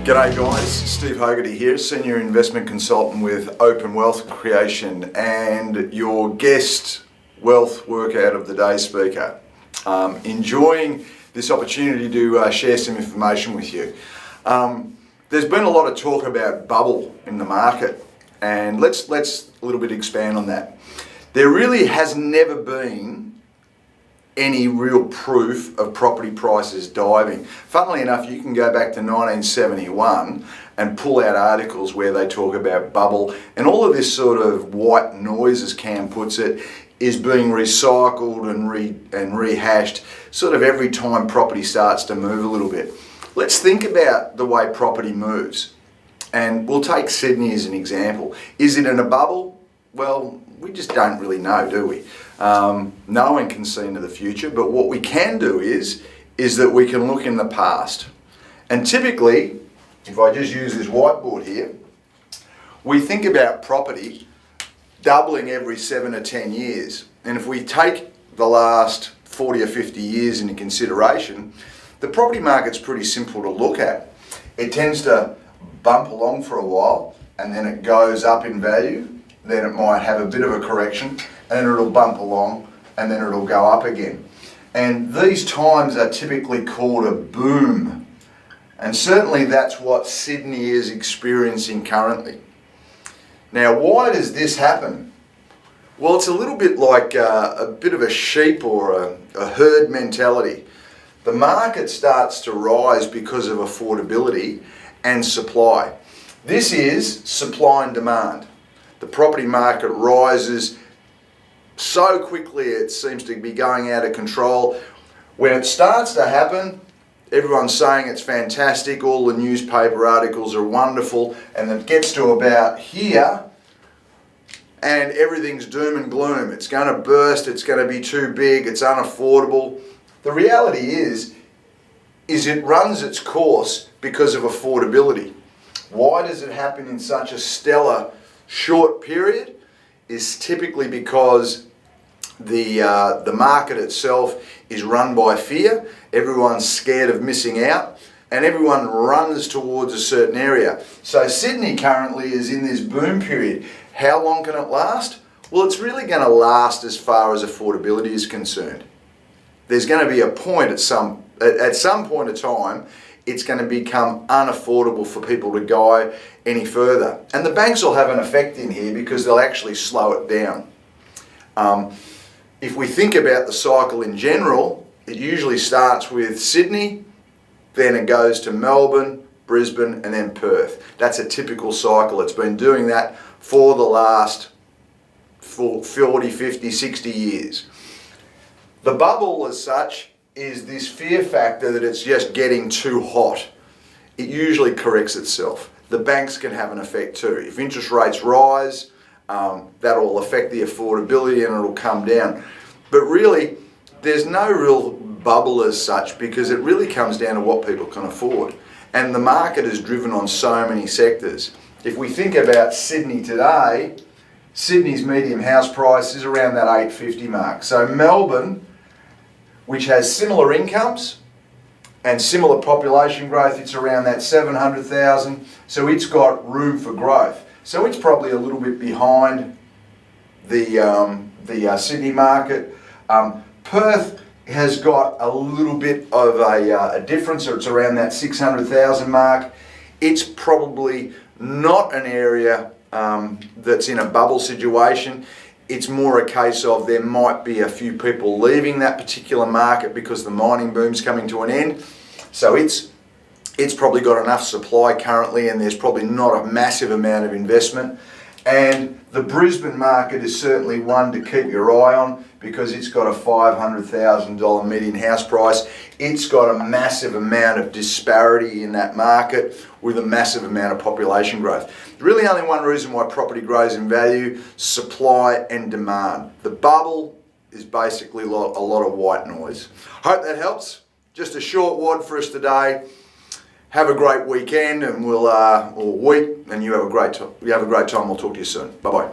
G'day guys, Steve Hogarty here, Senior Investment Consultant with Open Wealth Creation and your guest wealth workout of the day speaker. Enjoying this opportunity to share some information with you. There's been a lot of talk about bubble in the market, and let's a little bit expand on that. There really has never been any real proof of property prices diving. Funnily enough, you can go back to 1971 and pull out articles where they talk about bubble, and all of this sort of white noise, as Cam puts it, is being recycled and rehashed sort of every time property starts to move a little bit. Let's think about the way property moves, and we'll take Sydney as an example. Is it in a bubble? Well, we just don't really know, do we? No one can see into the future, but what we can do is that we can look in the past. And typically, if I just use this whiteboard here, we think about property doubling every 7 or 10 years. And if we take the last 40 or 50 years into consideration, the property market's pretty simple to look at. It tends to bump along for a while, and then it goes up in value. Then it might have a bit of a correction, and then it'll bump along, and then it'll go up again. And these times are typically called a boom. And certainly that's what Sydney is experiencing currently. Now, why does this happen? Well, it's a little bit like a bit of a sheep or a herd mentality. The market starts to rise because of affordability and supply. This is supply and demand. The property market rises so quickly it seems to be going out of control. When it starts to happen, everyone's saying it's fantastic, all the newspaper articles are wonderful, and it gets to about here and everything's doom and gloom. It's going to burst, it's going to be too big, it's unaffordable. The reality is it runs its course because of affordability. Why does it happen in such a stellar short period? Is typically because the market itself is run by fear. Everyone's scared of missing out, and everyone runs towards a certain area. So Sydney currently is in this boom period. How long can it last? Well, it's really going to last as far as affordability is concerned. There's going to be a point at some point of time, it's going to become unaffordable for people to go any further. And the banks will have an effect in here because they'll actually slow it down. If we think about the cycle in general, it usually starts with Sydney, then it goes to Melbourne, Brisbane, and then Perth. That's a typical cycle. It's been doing that for the last 40, 50, 60 years. The bubble as such is this fear factor that it's just getting too hot. It usually corrects itself. The banks can have an effect too. If interest rates rise, that'll affect the affordability and it'll come down. But really, there's no real bubble as such because it really comes down to what people can afford. And the market is driven on so many sectors. If we think about Sydney today, Sydney's medium house price is around that 850 mark. So Melbourne, which has similar incomes and similar population growth, it's around that 700,000, so it's got room for growth. So it's probably a little bit behind the Sydney market. Perth has got a little bit of a difference, so it's around that 600,000 mark. It's probably not an area that's in a bubble situation. It's more a case of there might be a few people leaving that particular market because the mining boom's coming to an end. So it's probably got enough supply currently, and there's probably not a massive amount of investment. And the Brisbane market is certainly one to keep your eye on because it's got a $500,000 median house price. It's got a massive amount of disparity in that market with a massive amount of population growth. There's really only one reason why property grows in value: supply and demand. The bubble is basically a lot of white noise. Hope that helps. Just a short WOD for us today. Have a great weekend, and or week, and you have a great time. We'll talk to you soon. Bye bye.